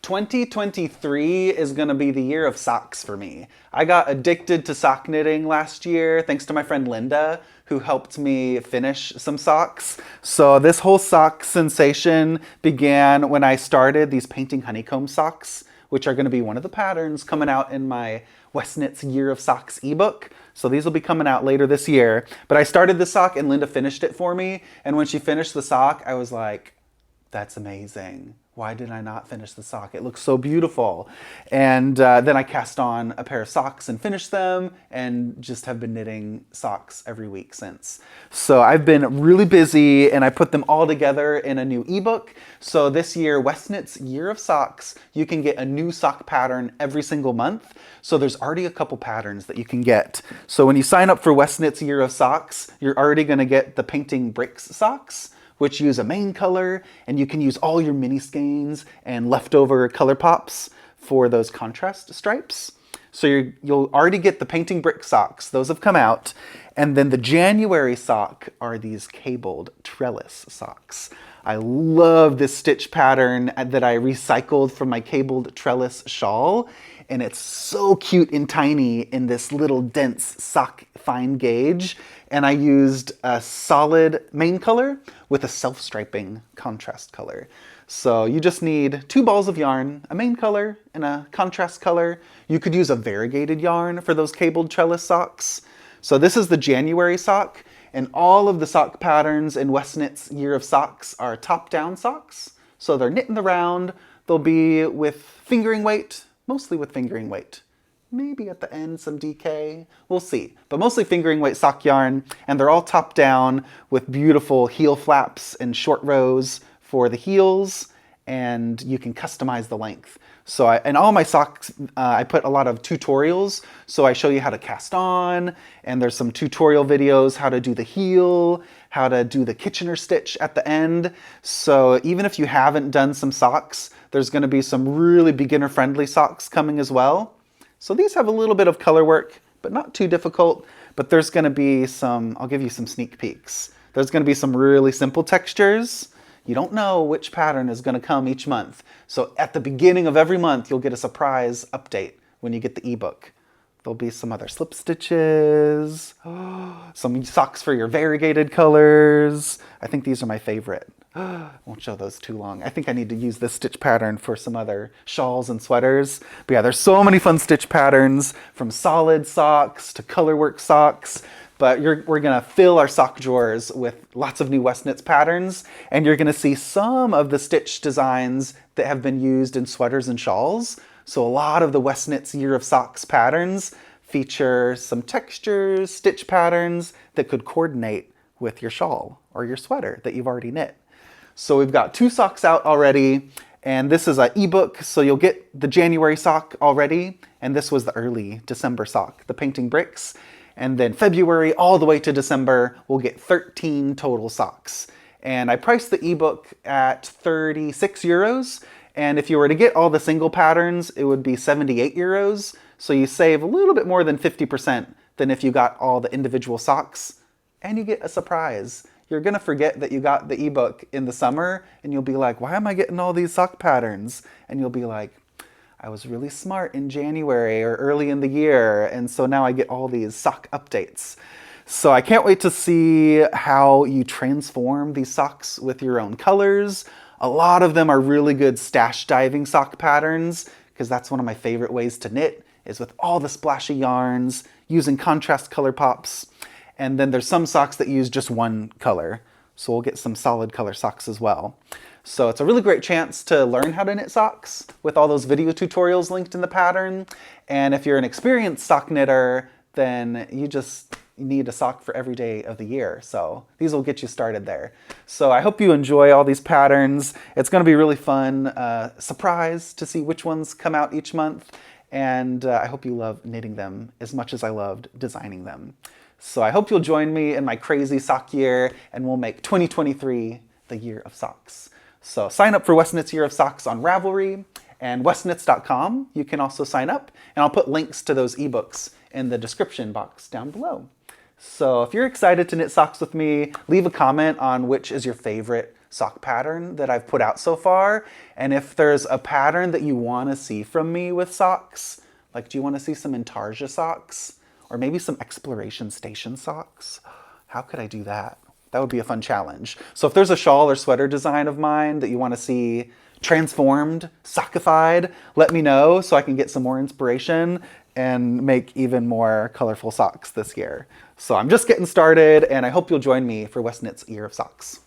2023 is going to be the year of socks for me. I got addicted to sock knitting last year thanks to my friend Linda, who helped me finish some socks. So this whole sock sensation began when I started these painting honeycomb socks, which are going to be one of the patterns coming out in my Westknits Year of Socks ebook. So these will be coming out later this year. But I started the sock and Linda finished it for me. And when she finished the sock, I was like, that's amazing. Why did I not finish the sock? It looks so beautiful. And then I cast on a pair of socks and finished them and just have been knitting socks every week since. So I've been really busy and I put them all together in a new ebook. So this year, Westknits Year of Socks, you can get a new sock pattern every single month. So there's already a couple patterns that you can get. So when you sign up for Westknits Year of Socks, you're already gonna get the Painting Bricks socks, which use a main color, and you can use all your mini skeins and leftover color pops for those contrast stripes. So you'll already get the Painting Brick socks. Those have come out. And then the January sock are these cabled trellis socks. I love this stitch pattern that I recycled from my cabled trellis shawl. And it's so cute and tiny in this little dense sock fine gauge. And I used a solid main color with a self-striping contrast color. So you just need 2 balls of yarn, a main color and a contrast color. You could use a variegated yarn for those cabled trellis socks. So this is the January sock, and all of the sock patterns in Westknits Year of Socks are top-down socks. So they're knit in the round. They'll be with fingering weight, mostly with fingering weight. Maybe at the end some DK, we'll see. But mostly fingering weight sock yarn, and they're all top down with beautiful heel flaps and short rows for the heels, and you can customize the length. So in all my socks, I put a lot of tutorials. So I show you how to cast on, and there's some tutorial videos, how to do the heel, how to do the Kitchener stitch at the end. So even if you haven't done some socks, there's gonna be some really beginner-friendly socks coming as well. So these have a little bit of color work, but not too difficult. But there's gonna be some, I'll give you some sneak peeks. There's gonna be some really simple textures. You don't know which pattern is gonna come each month. So at the beginning of every month, you'll get a surprise update when you get the ebook. There'll be some other slip stitches, some socks for your variegated colors. I think these are my favorite. Won't show those too long. I think I need to use this stitch pattern for some other shawls and sweaters. But yeah, there's so many fun stitch patterns, from solid socks to colorwork socks. But we're gonna fill our sock drawers with lots of new Westknits patterns, and you're gonna see some of the stitch designs that have been used in sweaters and shawls. So a lot of the Westknits Year of Socks patterns feature some textures, stitch patterns that could coordinate with your shawl or your sweater that you've already knit. So we've got 2 socks out already, and this is an ebook, so you'll get the January sock already, and this was the early December sock, the Painting Bricks. And then February all the way to December, we'll get 13 total socks. And I priced the ebook at 36 euros, and if you were to get all the single patterns, it would be 78 euros. So you save a little bit more than 50% than if you got all the individual socks, and you get a surprise. You're gonna forget that you got the ebook in the summer, and you'll be like, why am I getting all these sock patterns? And you'll be like, I was really smart in January or early in the year, and so now I get all these sock updates. So I can't wait to see how you transform these socks with your own colors. A lot of them are really good stash diving sock patterns, because that's one of my favorite ways to knit, is with all the splashy yarns, using contrast color pops. And then there's some socks that use just one color. So we'll get some solid color socks as well. So it's a really great chance to learn how to knit socks with all those video tutorials linked in the pattern. And if you're an experienced sock knitter, then you just need a sock for every day of the year. So these will get you started there. So I hope you enjoy all these patterns. It's gonna be really fun, surprise to see which ones come out each month. And I hope you love knitting them as much as I loved designing them. So I hope you'll join me in my crazy sock year, and we'll make 2023 the year of socks. So sign up for Westknits Year of Socks on Ravelry and westknits.com. You can also sign up, and I'll put links to those ebooks in the description box down below. So if you're excited to knit socks with me, leave a comment on which is your favorite sock pattern that I've put out so far. And if there's a pattern that you want to see from me with socks, like do you want to see some Intarsia socks? Or maybe some Exploration Station socks? How could I do that? That would be a fun challenge. So if there's a shawl or sweater design of mine that you want to see transformed, sockified, let me know so I can get some more inspiration and make even more colorful socks this year. So I'm just getting started, and I hope you'll join me for Westknits Year of Socks.